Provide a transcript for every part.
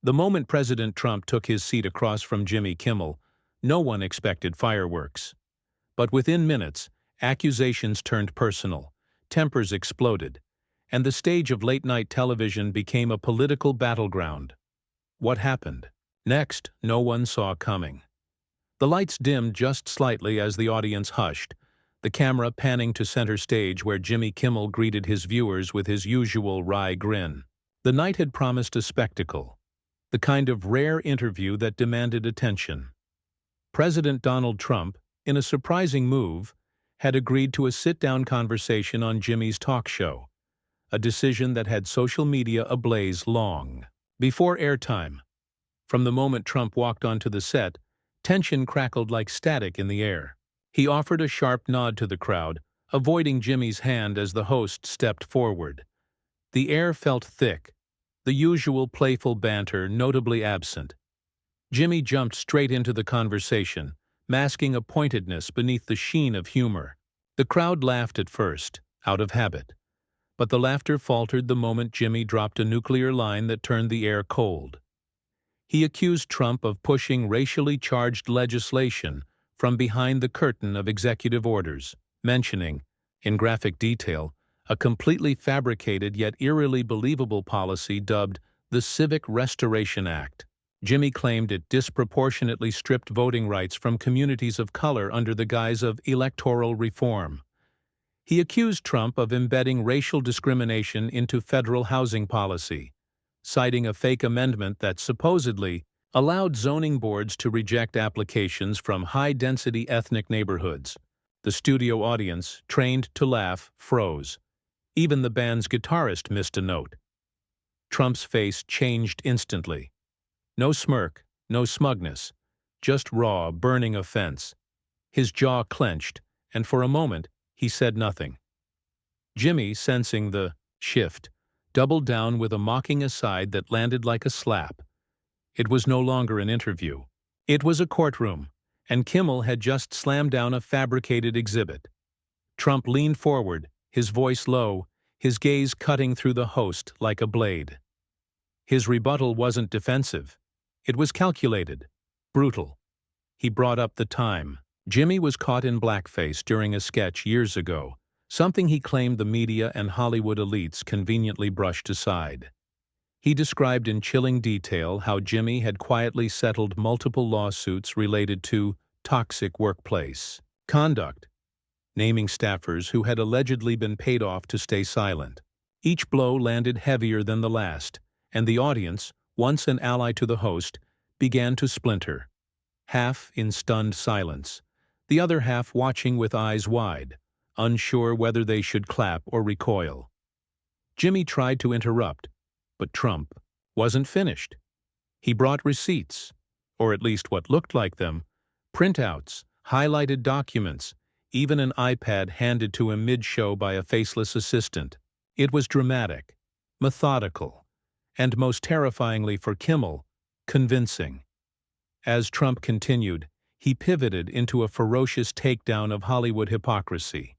The moment President Trump took his seat across from Jimmy Kimmel, no one expected fireworks. But within minutes, accusations turned personal, tempers exploded, and the stage of late-night television became a political battleground. What happened? Next, no one saw coming. The lights dimmed just slightly as the audience hushed, the camera panning to center stage where Jimmy Kimmel greeted his viewers with his usual wry grin. The night had promised a spectacle, the kind of rare interview that demanded attention. President Donald Trump, in a surprising move, had agreed to a sit-down conversation on Jimmy's talk show, a decision that had social media ablaze long before airtime. From the moment Trump walked onto the set, tension crackled like static in the air. He offered a sharp nod to the crowd, avoiding Jimmy's hand as the host stepped forward. The air felt thick, the usual playful banter notably absent. Jimmy jumped straight into the conversation, masking a pointedness beneath the sheen of humor. The crowd laughed at first, out of habit. But the laughter faltered the moment Jimmy dropped a nuclear line that turned the air cold. He accused Trump of pushing racially charged legislation from behind the curtain of executive orders, mentioning, in graphic detail, a completely fabricated yet eerily believable policy dubbed the Civic Restoration Act. Jimmy claimed it disproportionately stripped voting rights from communities of color under the guise of electoral reform. He accused Trump of embedding racial discrimination into federal housing policy, citing a fake amendment that supposedly allowed zoning boards to reject applications from high-density ethnic neighborhoods. The studio audience, trained to laugh, froze. Even the band's guitarist missed a note. Trump's face changed instantly. No smirk, no smugness, just raw, burning offense. His jaw clenched, and for a moment, he said nothing. Jimmy, sensing the shift, doubled down with a mocking aside that landed like a slap. It was no longer an interview. It was a courtroom, and Kimmel had just slammed down a fabricated exhibit. Trump leaned forward, his voice low, his gaze cutting through the host like a blade. His rebuttal wasn't defensive. It was calculated, brutal. He brought up the time. Jimmy was caught in blackface during a sketch years ago, something he claimed the media and Hollywood elites conveniently brushed aside. He described in chilling detail how Jimmy had quietly settled multiple lawsuits related to toxic workplace conduct, naming staffers who had allegedly been paid off to stay silent. Each blow landed heavier than the last, and the audience, once an ally to the host, began to splinter, half in stunned silence, the other half watching with eyes wide, unsure whether they should clap or recoil. Jimmy tried to interrupt, but Trump wasn't finished. He brought receipts, or at least what looked like them, printouts, highlighted documents, even an iPad handed to him mid-show by a faceless assistant. It was dramatic, methodical, and most terrifyingly for Kimmel, convincing. As Trump continued, he pivoted into a ferocious takedown of Hollywood hypocrisy.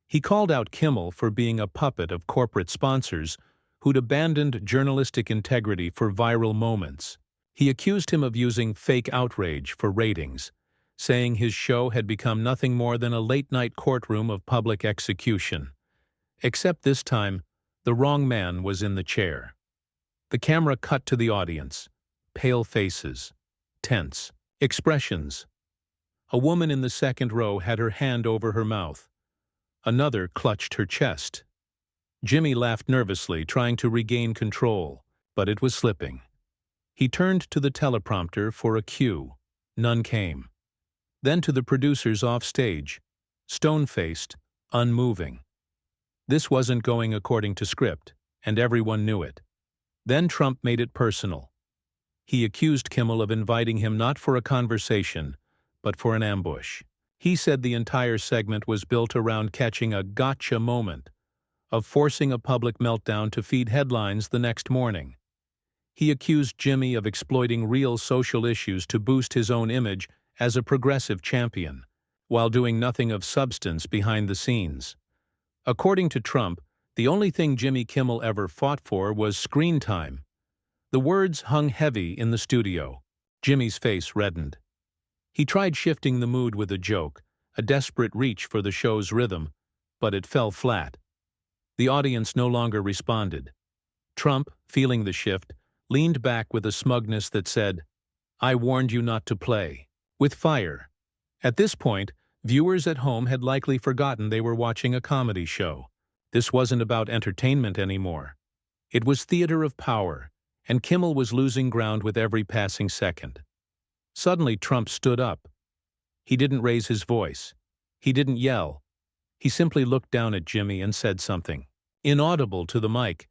He called out Kimmel for being a puppet of corporate sponsors who'd abandoned journalistic integrity for viral moments. He accused him of using fake outrage for ratings, saying his show had become nothing more than a late-night courtroom of public execution. Except this time, the wrong man was in the chair. The camera cut to the audience. Pale faces, tense expressions. A woman in the second row had her hand over her mouth. Another clutched her chest. Jimmy laughed nervously, trying to regain control, but it was slipping. He turned to the teleprompter for a cue. None came. Then to the producers off stage, stone-faced, unmoving. This wasn't going according to script, and everyone knew it. Then Trump made it personal. He accused Kimmel of inviting him not for a conversation, but for an ambush. He said the entire segment was built around catching a gotcha moment, of forcing a public meltdown to feed headlines the next morning. He accused Jimmy of exploiting real social issues to boost his own image as a progressive champion, while doing nothing of substance behind the scenes. According to Trump, the only thing Jimmy Kimmel ever fought for was screen time. The words hung heavy in the studio. Jimmy's face reddened. He tried shifting the mood with a joke, a desperate reach for the show's rhythm, but it fell flat. The audience no longer responded. Trump, feeling the shift, leaned back with a smugness that said, "I warned you not to play." With fire. At this point, viewers at home had likely forgotten they were watching a comedy show. This wasn't about entertainment anymore. It was theater of power, and Kimmel was losing ground with every passing second. Suddenly Trump stood up. He didn't raise his voice. He didn't yell. He simply looked down at Jimmy and said something, inaudible to the mic.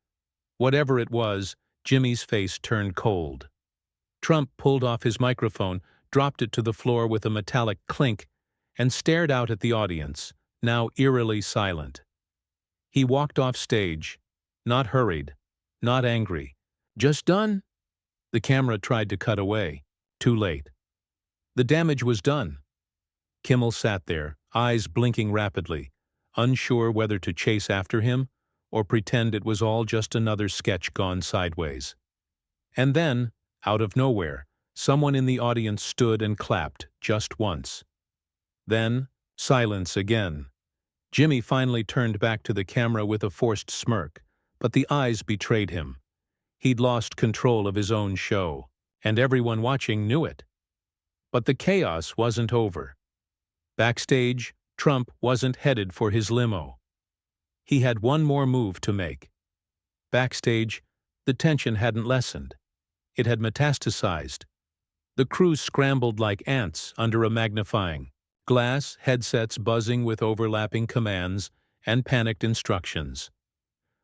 Whatever it was, Jimmy's face turned cold. Trump pulled off his microphone, dropped it to the floor with a metallic clink, and stared out at the audience, now eerily silent. He walked off stage, not hurried, not angry. "Just done?" The camera tried to cut away. Too late. The damage was done. Kimmel sat there, eyes blinking rapidly, unsure whether to chase after him or pretend it was all just another sketch gone sideways. And then, out of nowhere, someone in the audience stood and clapped just once. Then, silence again. Jimmy finally turned back to the camera with a forced smirk, but the eyes betrayed him. He'd lost control of his own show, and everyone watching knew it. But the chaos wasn't over. Backstage, Trump wasn't headed for his limo. He had one more move to make. Backstage, the tension hadn't lessened. It had metastasized. The crew scrambled like ants under a magnifying glass, headsets buzzing with overlapping commands and panicked instructions.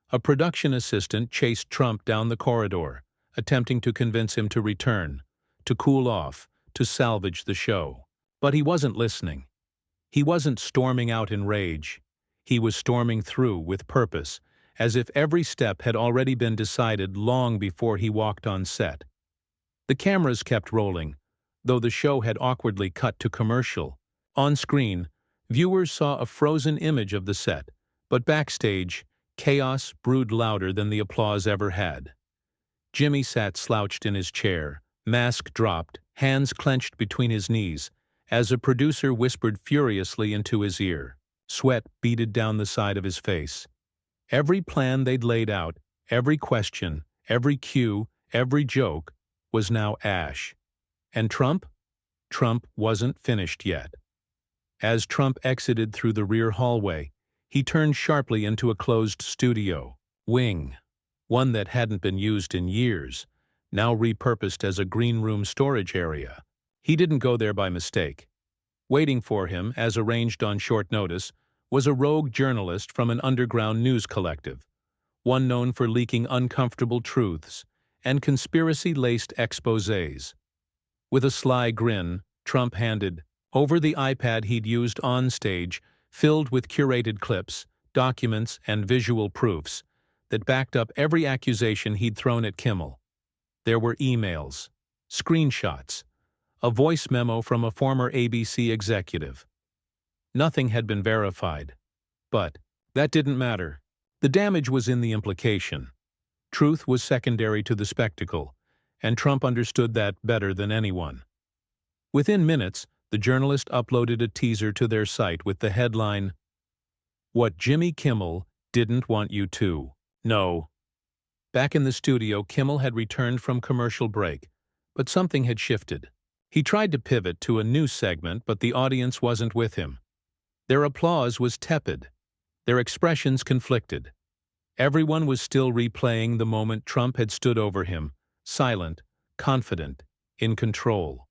A production assistant chased Trump down the corridor, attempting to convince him to return, to cool off, to salvage the show. But he wasn't listening. He wasn't storming out in rage. He was storming through with purpose, as if every step had already been decided long before he walked on set. The cameras kept rolling, though the show had awkwardly cut to commercial. On screen, viewers saw a frozen image of the set, but backstage, chaos brewed louder than the applause ever had. Jimmy sat slouched in his chair, mask dropped, hands clenched between his knees, as a producer whispered furiously into his ear. Sweat beaded down the side of his face. Every plan they'd laid out, every question, every cue, every joke, was now ash. And Trump? Trump wasn't finished yet. As Trump exited through the rear hallway, he turned sharply into a closed studio wing, one that hadn't been used in years, now repurposed as a green room storage area. He didn't go there by mistake. Waiting for him, as arranged on short notice, was a rogue journalist from an underground news collective, one known for leaking uncomfortable truths and conspiracy-laced exposés. With a sly grin, Trump handed over the iPad he'd used on stage, filled with curated clips, documents, and visual proofs that backed up every accusation he'd thrown at Kimmel. There were emails, screenshots, a voice memo from a former ABC executive. Nothing had been verified. But that didn't matter. The damage was in the implication. Truth was secondary to the spectacle, and Trump understood that better than anyone. Within minutes, the journalist uploaded a teaser to their site with the headline, "What Jimmy Kimmel Didn't Want You to Know." Back in the studio, Kimmel had returned from commercial break, but something had shifted. He tried to pivot to a new segment, but the audience wasn't with him. Their applause was tepid. Their expressions conflicted. Everyone was still replaying the moment Trump had stood over him, silent, confident, in control.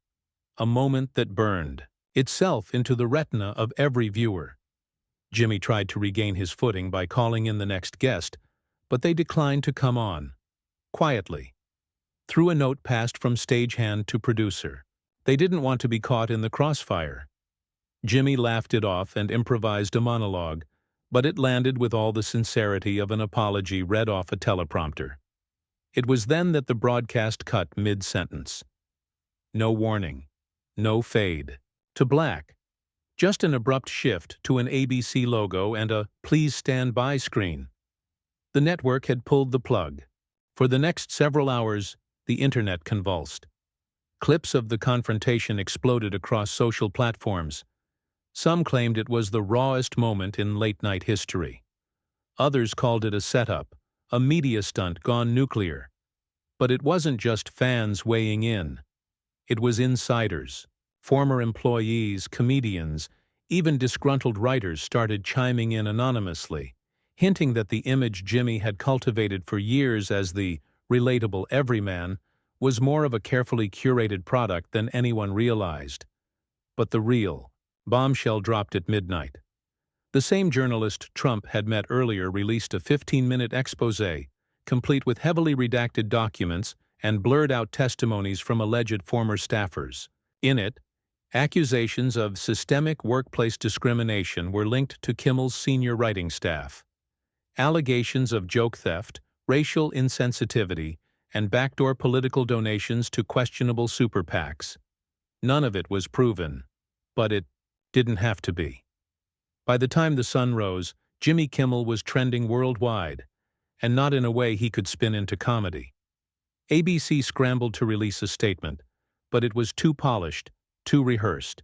A moment that burned itself into the retina of every viewer. Jimmy tried to regain his footing by calling in the next guest, but they declined to come on. Quietly. Through a note passed from stagehand to producer. They didn't want to be caught in the crossfire. Jimmy laughed it off and improvised a monologue, but it landed with all the sincerity of an apology read off a teleprompter. It was then that the broadcast cut mid-sentence. No warning. No fade. To black. Just an abrupt shift to an ABC logo and a "Please stand by" screen. The network had pulled the plug. For the next several hours, the internet convulsed. Clips of the confrontation exploded across social platforms. Some claimed it was the rawest moment in late-night history. Others called it a setup, a media stunt gone nuclear. But it wasn't just fans weighing in. It was insiders, former employees, comedians, even disgruntled writers started chiming in anonymously, hinting that the image Jimmy had cultivated for years as the relatable everyman was more of a carefully curated product than anyone realized. But the real bombshell dropped at midnight. The same journalist Trump had met earlier released a 15-minute exposé, complete with heavily redacted documents and blurred-out testimonies from alleged former staffers. In it, accusations of systemic workplace discrimination were linked to Kimmel's senior writing staff. Allegations of joke theft, racial insensitivity, and backdoor political donations to questionable super PACs. None of it was proven, but it didn't have to be. By the time the sun rose, Jimmy Kimmel was trending worldwide, and not in a way he could spin into comedy. ABC scrambled to release a statement, but it was too polished, too rehearsed.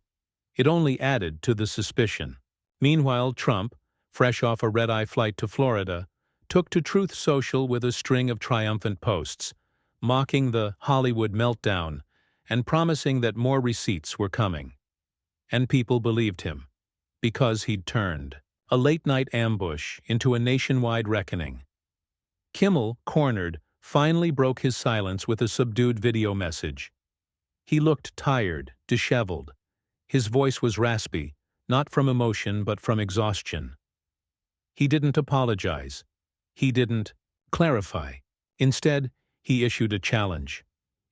It only added to the suspicion. Meanwhile, Trump, fresh off a red-eye flight to Florida, took to Truth Social with a string of triumphant posts, mocking the Hollywood meltdown and promising that more receipts were coming. And people believed him, because he'd turned a late-night ambush into a nationwide reckoning. Kimmel, cornered, finally broke his silence with a subdued video message. He looked tired, disheveled. His voice was raspy, not from emotion but from exhaustion. He didn't apologize. He didn't clarify. Instead, he issued a challenge,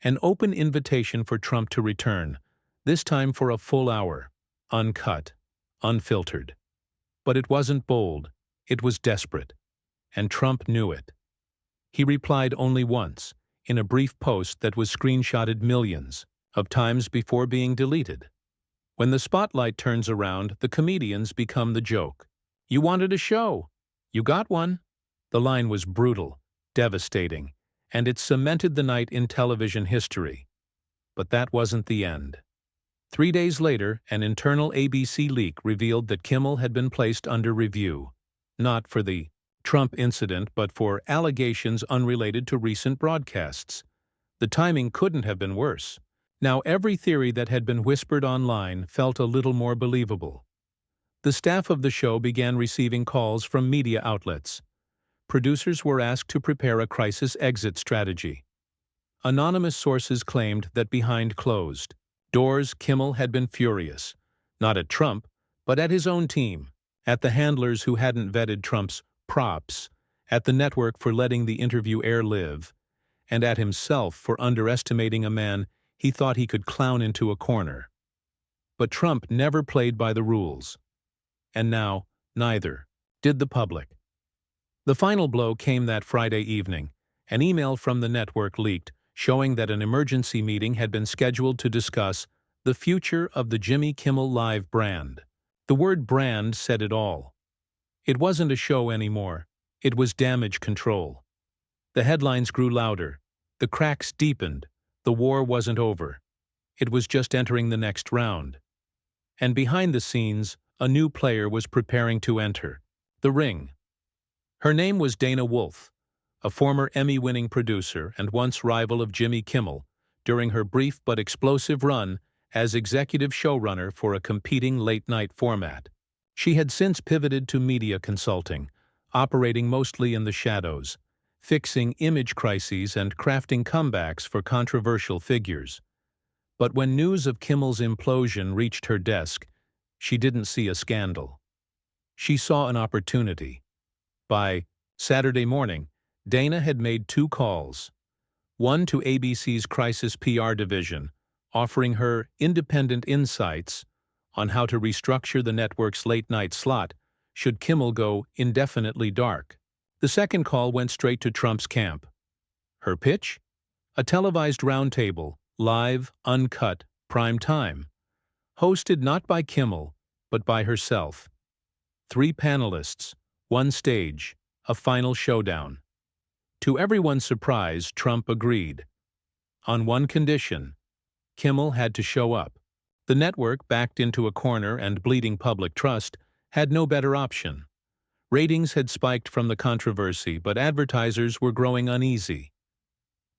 an open invitation for Trump to return, this time for a full hour, uncut, unfiltered. But it wasn't bold, it was desperate, and Trump knew it. He replied only once, in a brief post that was screenshotted millions of times before being deleted. When the spotlight turns around, the comedians become the joke. "You wanted a show. You got one." The line was brutal, devastating, and it cemented the night in television history. But that wasn't the end. 3 days later, an internal ABC leak revealed that Kimmel had been placed under review, not for the Trump incident but for allegations unrelated to recent broadcasts. The timing couldn't have been worse. Now every theory that had been whispered online felt a little more believable. The staff of the show began receiving calls from media outlets. Producers were asked to prepare a crisis exit strategy. Anonymous sources claimed that behind closed doors, Kimmel had been furious, not at Trump, but at his own team, at the handlers who hadn't vetted Trump's props, at the network for letting the interview air live, and at himself for underestimating a man he thought he could clown into a corner. But Trump never played by the rules. And now, neither did the public. The final blow came that Friday evening. An email from the network leaked, showing that an emergency meeting had been scheduled to discuss the future of the Jimmy Kimmel Live brand. The word brand said it all. It wasn't a show anymore. It was damage control. The headlines grew louder. The cracks deepened. The war wasn't over. It was just entering the next round. And behind the scenes, a new player was preparing to enter the ring. Her name was Dana Wolf, a former Emmy-winning producer and once rival of Jimmy Kimmel, during her brief but explosive run as executive showrunner for a competing late-night format. She had since pivoted to media consulting, operating mostly in the shadows, fixing image crises and crafting comebacks for controversial figures. But when news of Kimmel's implosion reached her desk, she didn't see a scandal. She saw an opportunity. By Saturday morning, Dana had made 2 calls. One to ABC's Crisis PR division, offering her independent insights on how to restructure the network's late-night slot should Kimmel go indefinitely dark. The second call went straight to Trump's camp. Her pitch? A televised roundtable, live, uncut, prime time. Hosted not by Kimmel, but by herself. 3 panelists, 1 stage, a final showdown. To everyone's surprise, Trump agreed. On one condition: Kimmel had to show up. The network, backed into a corner and bleeding public trust, had no better option. Ratings had spiked from the controversy, but advertisers were growing uneasy.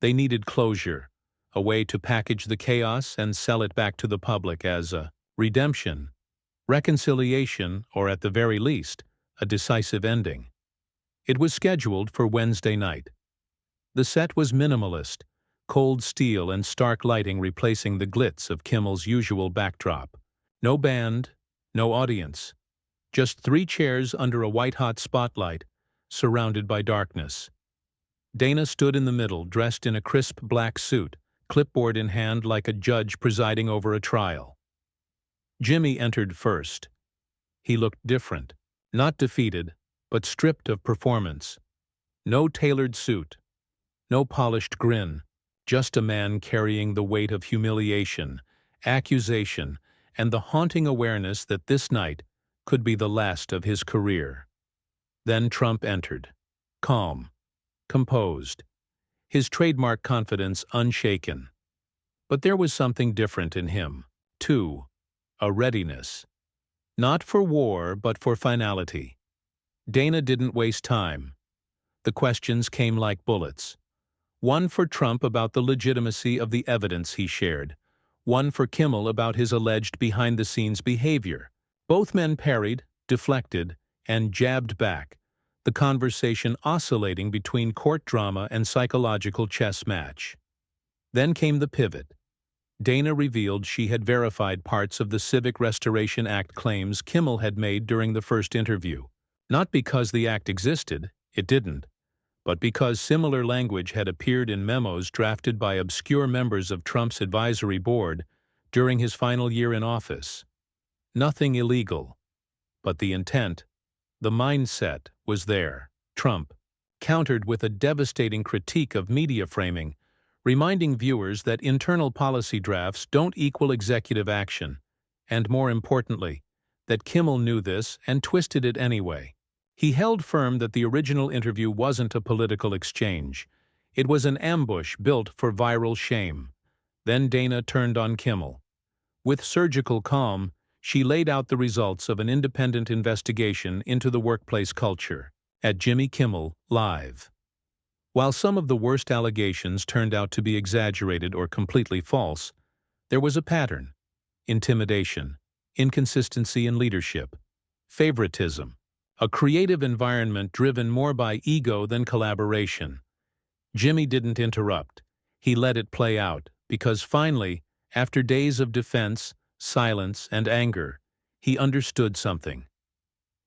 They needed closure, a way to package the chaos and sell it back to the public as a redemption, reconciliation, or at the very least, a decisive ending. It was scheduled for Wednesday night. The set was minimalist, cold steel and stark lighting replacing the glitz of Kimmel's usual backdrop. No band, no audience. Just 3 chairs under a white-hot spotlight, surrounded by darkness. Dana stood in the middle, dressed in a crisp black suit, clipboard in hand like a judge presiding over a trial. Jimmy entered first. He looked different, not defeated, but stripped of performance. No tailored suit, no polished grin, just a man carrying the weight of humiliation, accusation, and the haunting awareness that this night could be the last of his career. Then Trump entered, calm, composed, his trademark confidence unshaken. But there was something different in him, too, a readiness. Not for war, but for finality. Dana didn't waste time. The questions came like bullets. One for Trump about the legitimacy of the evidence he shared. One for Kimmel about his alleged behind-the-scenes behavior. Both men parried, deflected, and jabbed back, the conversation oscillating between court drama and psychological chess match. Then came the pivot. Dana revealed she had verified parts of the Civic Restoration Act claims Kimmel had made during the first interview. Not because the act existed, it didn't, but because similar language had appeared in memos drafted by obscure members of Trump's advisory board during his final year in office. Nothing illegal, but the intent, the mindset, was there. Trump countered with a devastating critique of media framing, reminding viewers that internal policy drafts don't equal executive action, and more importantly, that Kimmel knew this and twisted it anyway. He held firm that the original interview wasn't a political exchange. It was an ambush built for viral shame. Then Dana turned on Kimmel. With surgical calm, she laid out the results of an independent investigation into the workplace culture at Jimmy Kimmel Live. While some of the worst allegations turned out to be exaggerated or completely false, there was a pattern: intimidation, inconsistency in leadership, favoritism, a creative environment driven more by ego than collaboration. Jimmy didn't interrupt. He let it play out, because finally, after days of defense, silence, and anger, he understood something.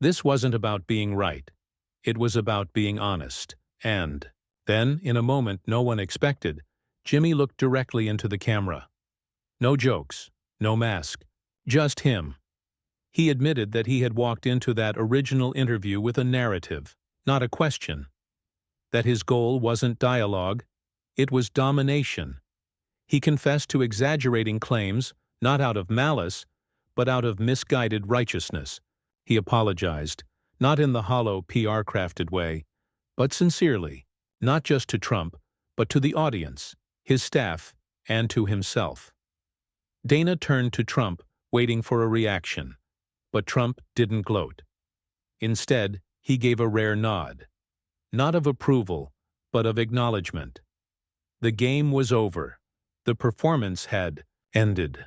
This wasn't about being right. It was about being honest. And then, in a moment no one expected, Jimmy looked directly into the camera. No jokes, no mask, just him. He admitted that he had walked into that original interview with a narrative, not a question. That his goal wasn't dialogue, it was domination. He confessed to exaggerating claims, not out of malice, but out of misguided righteousness. He apologized, not in the hollow PR-crafted way, but sincerely, not just to Trump, but to the audience, his staff, and to himself. Dana turned to Trump, waiting for a reaction. But Trump didn't gloat. Instead, he gave a rare nod. Not of approval, but of acknowledgement. The game was over. The performance had ended.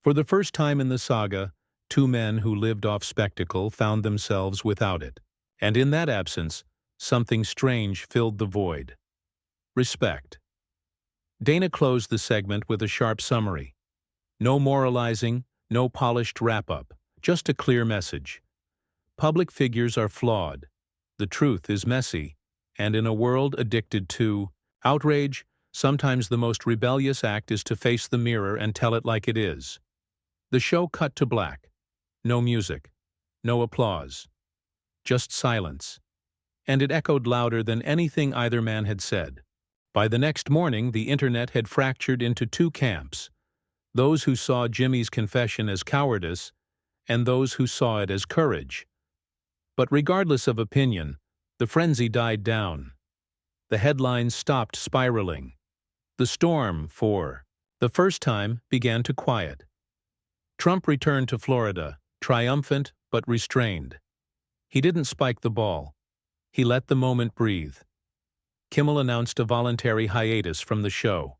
For the first time in the saga, 2 men who lived off spectacle found themselves without it. And in that absence, something strange filled the void. Respect. Dana closed the segment with a sharp summary. No moralizing, no polished wrap-up, just a clear message. Public figures are flawed. The truth is messy. And in a world addicted to outrage, sometimes the most rebellious act is to face the mirror and tell it like it is. The show cut to black. No music. No applause. Just silence. And it echoed louder than anything either man had said. By the next morning, the internet had fractured into 2 camps. Those who saw Jimmy's confession as cowardice, and those who saw it as courage. But regardless of opinion, the frenzy died down. The headlines stopped spiraling. The storm, for the first time, began to quiet. Trump returned to Florida, triumphant but restrained. He didn't spike the ball. He let the moment breathe. Kimmel announced a voluntary hiatus from the show.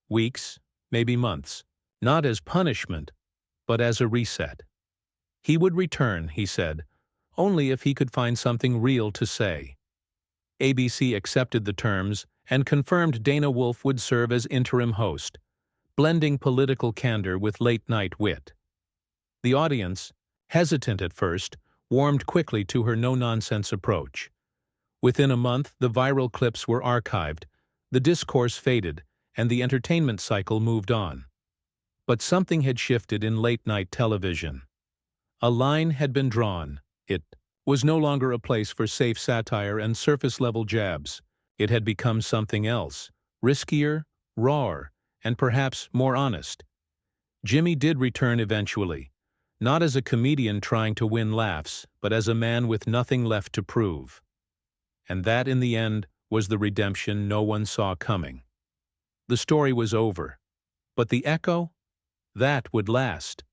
Weeks, maybe months. Not as punishment, but as a reset. He would return, he said, only if he could find something real to say. ABC accepted the terms and confirmed Dana Wolf would serve as interim host, blending political candor with late-night wit. The audience, hesitant at first, warmed quickly to her no-nonsense approach. Within a month, the viral clips were archived, the discourse faded, and the entertainment cycle moved on. But something had shifted in late-night television. A line had been drawn. It was no longer a place for safe satire and surface-level jabs. It had become something else, riskier, rawer, and perhaps more honest. Jimmy did return eventually, not as a comedian trying to win laughs, but as a man with nothing left to prove. And that, in the end, was the redemption no one saw coming. The story was over. But the echo? That would last.